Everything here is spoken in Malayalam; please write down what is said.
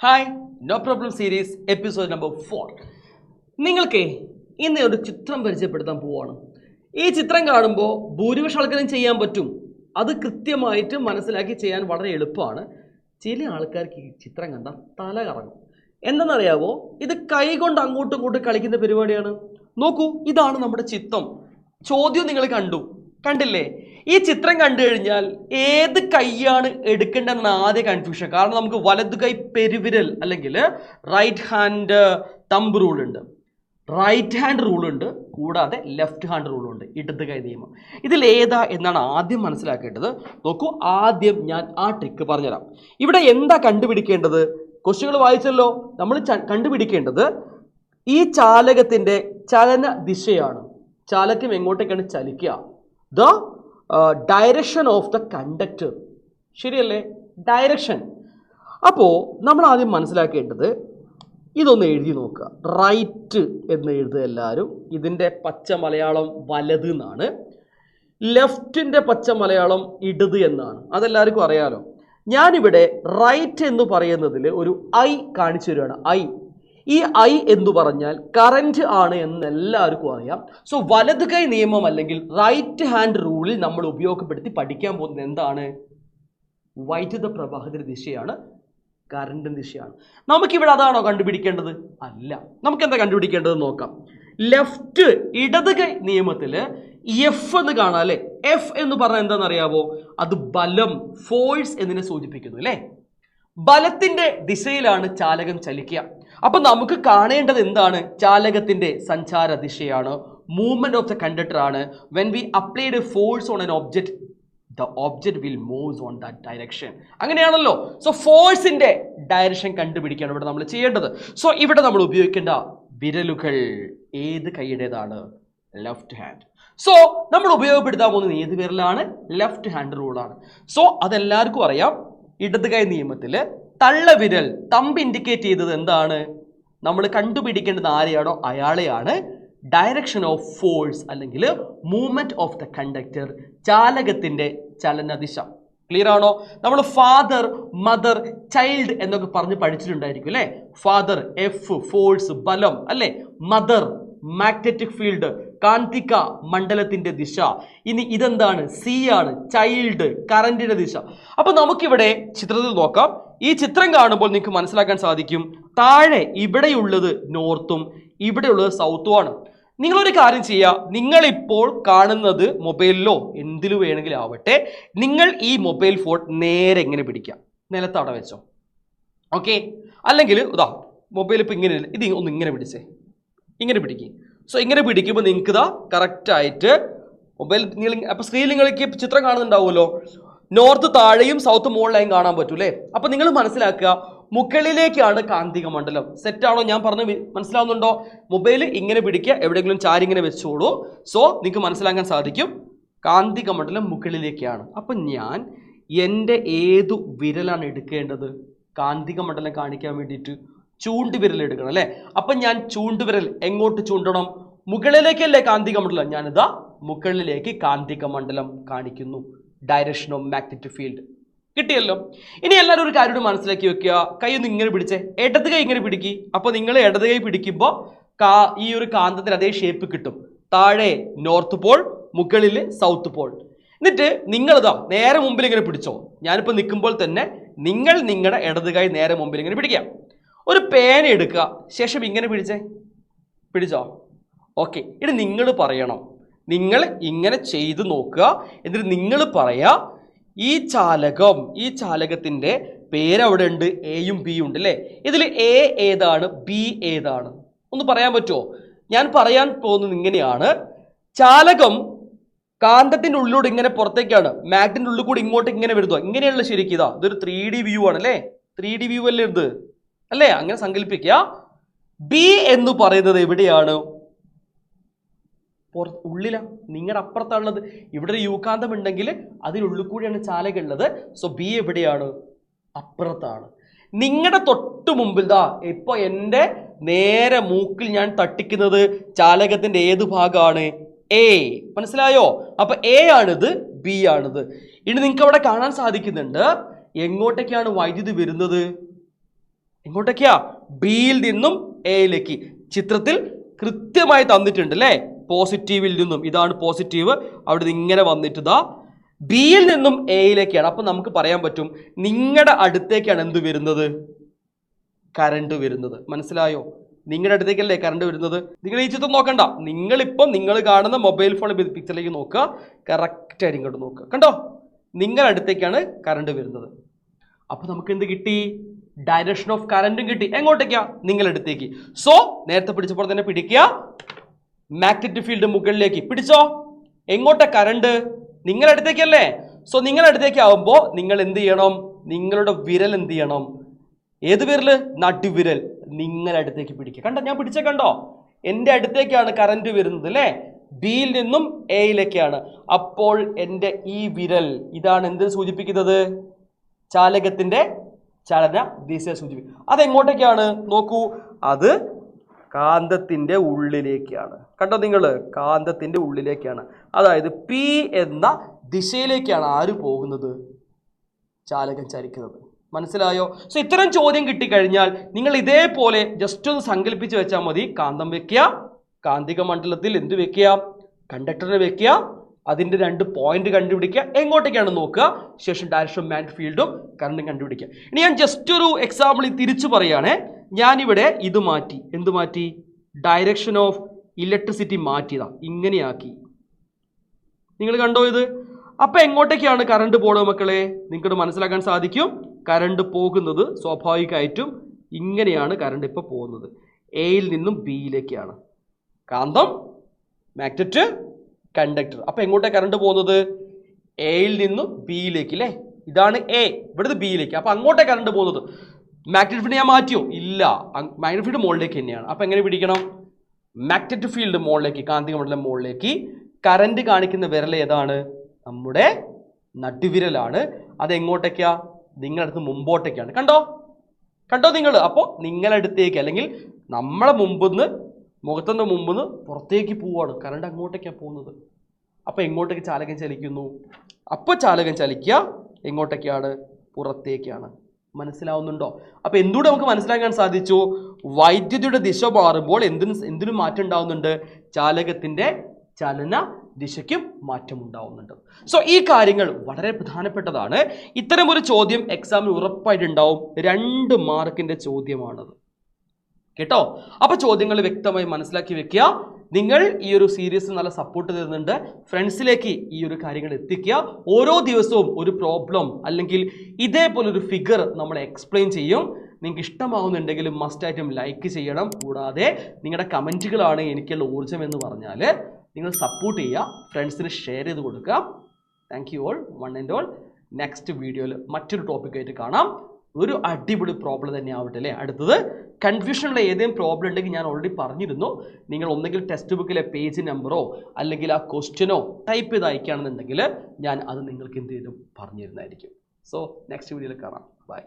Hi no problem series episode number 4. നിങ്ങൾക്ക് ഇന്ന് ഒരു ചിത്രം പരിചയപ്പെടുത്താൻ പോവാണ്. ഈ ചിത്രം കാണുമ്പോൾ ഭൂരിപക്ഷ ആൾക്കാരും ചെയ്യാൻ പറ്റും. അത് കൃത്യമായിട്ട് മനസ്സിലാക്കി ചെയ്യാൻ വളരെ എളുപ്പമാണ്. ചില ആൾക്കാർക്ക് ഈ ചിത്രം കണ്ടാൽ തല കറങ്ങും. എന്തെന്നറിയാവോ, ഇത് കൈകൊണ്ട് അങ്ങോട്ടും ഇങ്ങോട്ടും കളിക്കുന്ന പരിപാടിയാണ്. നോക്കൂ, ഇതാണ് നമ്മുടെ ചിത്രം. ചോദ്യം നിങ്ങൾ കണ്ടില്ലേ? ഈ ചിത്രം കണ്ടു കഴിഞ്ഞാൽ ഏത് കൈയാണ് എടുക്കേണ്ടതെന്ന് ആദ്യ കൺഫ്യൂഷൻ. കാരണം നമുക്ക് വലതു കൈ പെരുവിരൽ അല്ലെങ്കിൽ റൈറ്റ് ഹാൻഡ് തമ്പ് റൂൾ ഉണ്ട്, റൈറ്റ് ഹാൻഡ് റൂൾ ഉണ്ട്, കൂടാതെ ലെഫ്റ്റ് ഹാൻഡ് റൂൾ ഉണ്ട്, ഇടത് കൈ നിയമം. ഇതിൽ ഏതാ എന്നാണ് ആദ്യം മനസ്സിലാക്കേണ്ടത്. നോക്കൂ, ആദ്യം ഞാൻ ആ ട്രിക്ക് പറഞ്ഞുതരാം. ഇവിടെ എന്താ കണ്ടുപിടിക്കേണ്ടത്? ക്വസ്റ്റ്യനുകൾ വായിച്ചല്ലോ. നമ്മൾ കണ്ടുപിടിക്കേണ്ടത് ഈ ചാലകത്തിന്റെ ചലന ദിശയാണ്. ചാലകം എങ്ങോട്ടേക്കാണ് ചലിക്കുക? The direction of the conductor. ശരിയല്ലേ? ഡയറക്ഷൻ. അപ്പോൾ നമ്മൾ ആദ്യം മനസ്സിലാക്കേണ്ടത് ഇതൊന്ന് എഴുതി നോക്കുക. റൈറ്റ് എന്ന് എഴുതുക എല്ലാവരും. ഇതിൻ്റെ പച്ച മലയാളം വലത് എന്നാണ്. ലെഫ്റ്റിൻ്റെ പച്ച മലയാളം ഇടത് എന്നാണ്. അതെല്ലാവർക്കും അറിയാലോ. ഞാനിവിടെ റൈറ്റ് എന്ന് പറയുന്നതിൽ ഒരു ഐ കാണിച്ചു തരികയാണ്. ഈ ഐ എന്ന് പറഞ്ഞാൽ കറന്റ് ആണ് എന്ന് എല്ലാവർക്കും അറിയാം. സോ വലത് കൈ നിയമം അല്ലെങ്കിൽ റൈറ്റ് ഹാൻഡ് റൂളിൽ നമ്മൾ ഉപയോഗപ്പെടുത്തി പഠിക്കാൻ പോകുന്നത് എന്താണ്? വൈദ്യുത പ്രവാഹത്തിന്റെ ദിശയാണ്, കറണ്ടിന്റെ ദിശയാണ്. നമുക്കിവിടെ അതാണോ കണ്ടുപിടിക്കേണ്ടത്? അല്ല. നമുക്ക് എന്താ കണ്ടുപിടിക്കേണ്ടത് നോക്കാം. ലെഫ്റ്റ് ഇടത് കൈ നിയമത്തിൽ എഫ് എന്ന് കാണാം അല്ലെ? എഫ് എന്ന് പറഞ്ഞാൽ എന്താണെന്നറിയാവോ? അത് ബലം, ഫോഴ്സ് എന്നതിനെ സൂചിപ്പിക്കുന്നു അല്ലേ? ബലത്തിന്റെ ദിശയിലാണ് ചാലകം ചലിക്കുക. അപ്പൊ നമുക്ക് കാണേണ്ടത് എന്താണ്? ചാലകത്തിന്റെ സഞ്ചാര ദിശയാണ്, മൂവ്മെന്റ് ഓഫ് ദ കണ്ടക്ടർ ആണ്. When we applied A force on N object, the object will moves on that direction. അങ്ങനെയാണല്ലോ. സോ ഫോഴ്സിന്റെ ഡയറക്ഷൻ കണ്ടുപിടിക്കുകയാണ് ഇവിടെ നമ്മൾ ചെയ്യേണ്ടത്. സോ ഇവിടെ നമ്മൾ ഉപയോഗിക്കേണ്ട വിരലുകൾ ഏത് കൈയുടേതാണ്? Left hand. സോ നമ്മൾ ഉപയോഗപ്പെടുത്താൻ പോകുന്നത് ഏത് വിരലാണ്? ലെഫ്റ്റ് ഹാൻഡ് റൂളാണ്. സോ അതെല്ലാവർക്കും അറിയാം. ഇടത് കൈ നിയമത്തിൽ തള്ളവിരൽ തമ്പ് ഇൻഡിക്കേറ്റ് ചെയ്തത് എന്താണ്? നമ്മൾ കണ്ടുപിടിക്കേണ്ടത് ആരെയാണോ അയാളെയാണ്. ഡയറക്ഷൻ ഓഫ് ഫോഴ്സ് അല്ലെങ്കിൽ മൂവ്മെന്റ് ഓഫ് ദ കണ്ടക്ടർ, ചാലകത്തിന്റെ ചലനദിശ. ക്ലിയർ ആണോ? നമ്മൾ ഫാദർ, മദർ, ചൈൽഡ് എന്നൊക്കെ പറഞ്ഞ് പഠിച്ചിട്ടുണ്ടായിരിക്കും അല്ലേ? ഫാദർ എഫ്, ഫോഴ്സ് ബലം അല്ലേ? മദർ മാഗ്നറ്റിക് ഫീൽഡ്, കാന്തിക മണ്ഡലത്തിന്റെ ദിശ. ഇനി ഇതെന്താണ്? സി ആണ്, ചൈൽഡ് കറന്റിന്റെ ദിശ. അപ്പൊ നമുക്കിവിടെ ചിത്രത്തിൽ നോക്കാം. ഈ ചിത്രം കാണുമ്പോൾ നിങ്ങൾക്ക് മനസ്സിലാക്കാൻ സാധിക്കും, താഴെ ഇവിടെയുള്ളത് നോർത്തും ഇവിടെയുള്ളത് സൗത്തുമാണ്. നിങ്ങളൊരു കാര്യം ചെയ്യുക, നിങ്ങളിപ്പോൾ കാണുന്നത് മൊബൈലിലോ എന്തിലു വേണമെങ്കിലും ആവട്ടെ, നിങ്ങൾ ഈ മൊബൈൽ ഫോൺ നേരെ എങ്ങനെ പിടിക്കാം? നിലത്തട വെച്ചോ. ഓക്കെ? അല്ലെങ്കിൽ ഇതാ മൊബൈൽ ഇപ്പം ഇങ്ങനെ, ഇത് ഒന്ന് ഇങ്ങനെ പിടിച്ചേ, ഇങ്ങനെ പിടിക്കും. സോ ഇങ്ങനെ പിടിക്കുമ്പോൾ നിങ്ങൾക്ക് ഇതാ കറക്റ്റായിട്ട് മൊബൈൽ നിങ്ങൾ അപ്പോൾ സ്ക്രീനിൽ നിങ്ങൾക്ക് ചിത്രം കാണുന്നുണ്ടാവുമല്ലോ. നോർത്ത് താഴെയും സൗത്ത് മുകളിലായും കാണാൻ പറ്റൂലേ? അപ്പം നിങ്ങൾ മനസ്സിലാക്കുക, മുകളിലേക്കാണ് കാന്തിക മണ്ഡലം. സെറ്റാണോ? ഞാൻ പറഞ്ഞ് മനസ്സിലാവുന്നുണ്ടോ? മൊബൈൽ ഇങ്ങനെ പിടിക്കുക, എവിടെയെങ്കിലും ചാരി ഇങ്ങനെ വെച്ചോളൂ. സോ നിങ്ങൾക്ക് മനസ്സിലാക്കാൻ സാധിക്കും കാന്തിക മണ്ഡലം മുകളിലേക്കാണ്. അപ്പം ഞാൻ എൻ്റെ ഏതു വിരലാണ് എടുക്കേണ്ടത്? കാന്തിക മണ്ഡലം കാണിക്കാൻ വേണ്ടിയിട്ട് ചൂണ്ടുവിരൽ എടുക്കണം അല്ലേ? അപ്പം ഞാൻ ചൂണ്ടുവിരൽ എങ്ങോട്ട് ചൂണ്ടണം? മുകളിലേക്കല്ലേ കാന്തിക മണ്ഡലം? ഞാനിതാ മുകളിലേക്ക് കാന്തിക മണ്ഡലം കാണിക്കുന്നു. Direction of magnetic field. കിട്ടിയല്ലോ. ഇനി എല്ലാവരും ഒരു കാര്യം മനസ്സിലാക്കി വെക്കുക. കൈ ഒന്ന് ഇങ്ങനെ പിടിച്ചേ, ഇടത് കൈ ഇങ്ങനെ പിടിക്കുക. അപ്പോൾ നിങ്ങൾ ഇടത് കൈ പിടിക്കുമ്പോൾ ഈ ഒരു കാന്തത്തിന് അതേ ഷേപ്പ് കിട്ടും. താഴെ നോർത്ത് പോൾ, മുകളിൽ സൗത്ത് പോൾ. എന്നിട്ട് നിങ്ങളിതാ നേരെ മുമ്പിൽ ഇങ്ങനെ പിടിച്ചോ. ഞാനിപ്പോൾ നിൽക്കുമ്പോൾ തന്നെ നിങ്ങൾ നിങ്ങളുടെ ഇടത് കൈ നേരെ മുമ്പിൽ ഇങ്ങനെ പിടിക്കാം. ഒരു പേന എടുക്കുക, ശേഷം ഇങ്ങനെ പിടിച്ചോ. ഓക്കെ, ഇനി നിങ്ങൾ പറയണം, നിങ്ങൾ ഇങ്ങനെ ചെയ്ത് നോക്കുക. എന്നിട്ട് നിങ്ങൾ പറയാ, ഈ ചാലകത്തിന്റെ പേര് അവിടെ ഉണ്ട്, എയും ബിയും ഉണ്ട് അല്ലേ? ഇതിൽ എ ഏതാണ്, ബി ഏതാണ്? ഒന്ന് പറയാൻ പറ്റുമോ? ഞാൻ പറയാൻ പോകുന്നത് ഇങ്ങനെയാണ്. ചാലകം കാന്തത്തിന്റെ ഉള്ളിലൂടെ ഇങ്ങനെ പുറത്തേക്കാണ്, മാഗ്നറ്റിന്റെ ഉള്ളിൽ കൂടി ഇങ്ങോട്ട് ഇങ്ങനെ വരുന്നു. ഇങ്ങനെയുള്ള ശരിക്കും ഇതൊരു 3D വ്യൂ ആണ് അല്ലേ? 3D വ്യൂ അല്ലേ ഇത് അല്ലേ? അങ്ങനെ സങ്കല്പിക്കുക. ബി എന്ന് പറയുന്നത് എവിടെയാണ്? ഉള്ളിലാ, നിങ്ങളുടെ അപ്പുറത്താണുള്ളത്. ഇവിടെ ഒരു യൂകാന്തം ഉണ്ടെങ്കിൽ അതിനുള്ളിൽ കൂടിയാണ് ചാലകം ഉള്ളത്. സോ ബി എവിടെയാണ്? അപ്പുറത്താണ്. നിങ്ങളുടെ തൊട്ട് മുമ്പിൽ ഇപ്പൊ എൻ്റെ നേരെ മൂക്കിൽ ഞാൻ തട്ടിക്കുന്നത് ചാലകത്തിന്റെ ഏത് ഭാഗമാണ്? എ. മനസ്സിലായോ? അപ്പൊ എ ആണിത്, ബി ആണിത്. ഇനി നിങ്ങൾക്ക് അവിടെ കാണാൻ സാധിക്കുന്നുണ്ട് എങ്ങോട്ടേക്കാണ് വൈദ്യുതി വരുന്നത്? എങ്ങോട്ടേക്കാ? ബിയിൽ നിന്നും എയിലേക്ക്. ചിത്രത്തിൽ കൃത്യമായി തന്നിട്ടുണ്ട് അല്ലേ? പോസിറ്റീവിൽ നിന്നും, ഇതാണ് പോസിറ്റീവ്, അവിടെ നിന്ന് ഇങ്ങനെ വന്നിട്ട് ഇതാ ബിയിൽ നിന്നും എയിലേക്കാണ്. അപ്പൊ നമുക്ക് പറയാൻ പറ്റും നിങ്ങളുടെ അടുത്തേക്കാണ് എന്ത് വരുന്നത്? കറണ്ട് വരുന്നത്. മനസ്സിലായോ? നിങ്ങളുടെ അടുത്തേക്കല്ലേ കറണ്ട് വരുന്നത്. നിങ്ങൾ ഈ ചിത്രം നോക്കണ്ട, നിങ്ങൾ കാണുന്ന മൊബൈൽ ഫോൺ പിക്ചറിലേക്ക് നോക്കുക, കറക്റ്റ് ആയിട്ട് ഇങ്ങോട്ട് നോക്കുക. കണ്ടോ? നിങ്ങളുടെ അടുത്തേക്കാണ് കറണ്ട് വരുന്നത്. അപ്പൊ നമുക്ക് എന്ത് കിട്ടി? ഡയറക്ഷൻ ഓഫ് കറണ്ടും കിട്ടി. എങ്ങോട്ടേക്കാ? നിങ്ങളുടെ അടുത്തേക്ക്. സോ നേരത്തെ പിടിച്ചപ്പോൾ തന്നെ പിടിക്കുക, മാഗ്നറ്റിക് ഫീൽഡ് മുകളിലേക്ക് പിടിച്ചോ. എങ്ങോട്ടാ കറണ്ട്? നിങ്ങളുടെ അടുത്തേക്കല്ലേ. സോ നിങ്ങളുടെ അടുത്തേക്ക് ആവുമ്പോൾ നിങ്ങൾ എന്ത് ചെയ്യണം? നിങ്ങളുടെ വിരൽ എന്ത് ചെയ്യണം? ഏത് വിരല്? നടുവിരൽ നിങ്ങളുടെ അടുത്തേക്ക് പിടിക്കുക. കണ്ടോ? ഞാൻ പിടിച്ച കണ്ടോ? എൻ്റെ അടുത്തേക്കാണ് കറണ്ട് വരുന്നത് അല്ലേ? ബിയിൽ നിന്നും എയിലേക്കാണ്. അപ്പോൾ എൻ്റെ ഈ വിരൽ ഇതാണ് എന്തിനെ സൂചിപ്പിക്കുന്നത്? ചാലകത്തിന്റെ ചലന ദിശയെ സൂചിപ്പിക്കും. അതെങ്ങോട്ടേക്കാണ്? നോക്കൂ, അത് കാന്തത്തിന്റെ ഉള്ളിലേക്കാണ്. കണ്ടോ നിങ്ങൾ? കാന്തത്തിന്റെ ഉള്ളിലേക്കാണ്. അതായത് പി എന്ന ദിശയിലേക്കാണ് ആര് പോകുന്നത്? ചാലകം ചലിക്കുന്നത്. മനസ്സിലായോ? സോ ഇത്തരം ചോദ്യം കിട്ടിക്കഴിഞ്ഞാൽ നിങ്ങൾ ഇതേപോലെ ജസ്റ്റ് ഒന്ന് സങ്കല്പിച്ച് വെച്ചാൽ മതി. കാന്തം വെക്കുക, കാന്തിക മണ്ഡലത്തിൽ എന്ത് വെക്കുക? കണ്ടക്ടറിനെ വെക്കുക, അതിൻ്റെ 2 പോയിന്റ് കണ്ടുപിടിക്കുക, എങ്ങോട്ടേക്കാണ് നോക്കുക, ശേഷം ഡയറക്ഷൻ ഓഫ് മാഗ്നറ്റിക് ഫീൽഡും കറണ്ടും കണ്ടുപിടിക്കുക. ഇനി ഞാൻ ജസ്റ്റ് ഒരു എക്സാമ്പിൾ തിരിച്ചു പറയുകയാണെ. ഞാനിവിടെ ഇത് മാറ്റി. എന്ത് മാറ്റി? ഡയറക്ഷൻ ഓഫ് ഇലക്ട്രിസിറ്റി മാറ്റിയതാ, ഇങ്ങനെയാക്കി. നിങ്ങൾ കണ്ടോ ഇത്? അപ്പൊ എങ്ങോട്ടേക്കാണ് കറണ്ട് പോകുന്നത് മക്കളെ? നിങ്ങൾക്ക് മനസ്സിലാക്കാൻ സാധിക്കും. കറണ്ട് പോകുന്നത് സ്വാഭാവികമായിട്ടും ഇങ്ങനെയാണ്. കറണ്ട് ഇപ്പോൾ പോകുന്നത് എയിൽ നിന്നും ബിയിലേക്കാണ്. കാന്തം, മാഗ്നറ്റ്, കണ്ടക്ടർ. അപ്പൊ എങ്ങോട്ടാണ് കറണ്ട് പോകുന്നത്? എയിൽ നിന്നും ബിയിലേക്ക് അല്ലേ? ഇതാണ് എ, ഇവിടുന്ന് ബിയിലേക്ക്. അപ്പൊ അങ്ങോട്ടേ കറണ്ട് പോകുന്നത്. മാഗ്നറ്റിക് ഫീൽഡ് ഞാൻ മാറ്റിയോ? ഇല്ല, മാഗ്നറ്റിക് ഫീൽഡ് മുകളിലേക്ക് തന്നെയാണ്. അപ്പൊ എങ്ങനെ പിടിക്കണം? മാഗ്നറ്റിക് ഫീൽഡ് മുകളിലേക്ക്, കാന്തിക മണ്ഡലം മുകളിലേക്ക്. കറണ്ട് കാണിക്കുന്ന വിരൽ ഏതാണ്? നമ്മുടെ നടുവിരലാണ്. അത് എങ്ങോട്ടേക്കാ? നിങ്ങളുടെ അടുത്ത് മുമ്പോട്ടേക്കാണ്. കണ്ടോ നിങ്ങൾ? അപ്പോൾ നിങ്ങളുടെ അടുത്തേക്ക് അല്ലെങ്കിൽ നമ്മളെ മുഖത്തിൻ്റെ മുമ്പിന്ന് പുറത്തേക്ക് പോവാണ്. കറണ്ട് അങ്ങോട്ടേക്കാണ് പോകുന്നത്. അപ്പോൾ എങ്ങോട്ടേക്ക് ചാലകം ചലിക്കുന്നു? അപ്പോൾ ചാലകം ചലിക്കുക എങ്ങോട്ടേക്കാണ്? പുറത്തേക്കാണ്. മനസ്സിലാവുന്നുണ്ടോ? അപ്പോൾ എന്തുകൂടെ നമുക്ക് മനസ്സിലാക്കാൻ സാധിച്ചു? വൈദ്യുതിയുടെ ദിശ മാറുമ്പോൾ എന്തിനും മാറ്റം ഉണ്ടാവുന്നുണ്ട്? ചാലകത്തിൻ്റെ ചലന ദിശയ്ക്കും മാറ്റം ഉണ്ടാവുന്നുണ്ട്. സോ ഈ കാര്യങ്ങൾ വളരെ പ്രധാനപ്പെട്ടതാണ്. ഇത്തരമൊരു ചോദ്യം എക്സാമിന് ഉറപ്പായിട്ടുണ്ടാവും. 2 മാർക്കിൻ്റെ ചോദ്യമാണത് കേട്ടോ. അപ്പോൾ ചോദ്യങ്ങൾ വ്യക്തമായി മനസ്സിലാക്കി വെക്കുക. നിങ്ങൾ ഈ ഒരു സീരീസ് നല്ല സപ്പോർട്ട് തരുന്നുണ്ട്. ഫ്രണ്ട്സിലേക്ക് ഈ ഒരു കാര്യങ്ങൾ എത്തിക്കുക. ഓരോ ദിവസവും ഒരു പ്രോബ്ലം അല്ലെങ്കിൽ ഇതേപോലൊരു ഫിഗർ നമ്മൾ എക്സ്പ്ലെയിൻ ചെയ്യും. നിങ്ങൾക്ക് ഇഷ്ടമാവുന്നുണ്ടെങ്കിൽ മസ്റ്റായിട്ടും ലൈക്ക് ചെയ്യണം. കൂടാതെ നിങ്ങളുടെ കമൻറ്റുകളാണ് എനിക്കുള്ള ഊർജ്ജം എന്ന് പറഞ്ഞാൽ നിങ്ങൾ സപ്പോർട്ട് ചെയ്യുക, ഫ്രണ്ട്സിന് ഷെയർ ചെയ്ത് കൊടുക്കുക. Thank you all, one and all. Next വീഡിയോയിൽ മറ്റൊരു ടോപ്പിക്കായിട്ട് കാണാം. ഒരു അടിപൊളി പ്രോബ്ലം തന്നെ ആവട്ടെ അല്ലേ അടുത്തത്. കൺഫ്യൂഷനുള്ള ഏതെങ്കിലും പ്രോബ്ലം ഉണ്ടെങ്കിൽ ഞാൻ ഓൾറെഡി പറഞ്ഞിരുന്നു. നിങ്ങൾ ഒന്നെങ്കിൽ ടെക്സ്റ്റ് ബുക്കിലെ പേജ് നമ്പറോ അല്ലെങ്കിൽ ആ ക്വസ്റ്റ്യനോ ടൈപ്പ് ചെയ്ത് അയക്കുകയാണെന്നുണ്ടെങ്കിൽ ഞാൻ അത് നിങ്ങൾക്ക് എന്ത് ചെയ്തും പറഞ്ഞു തരുന്നതായിരിക്കും. സോ നെക്സ്റ്റ് വീഡിയോയിൽ കാണാം. ബൈ.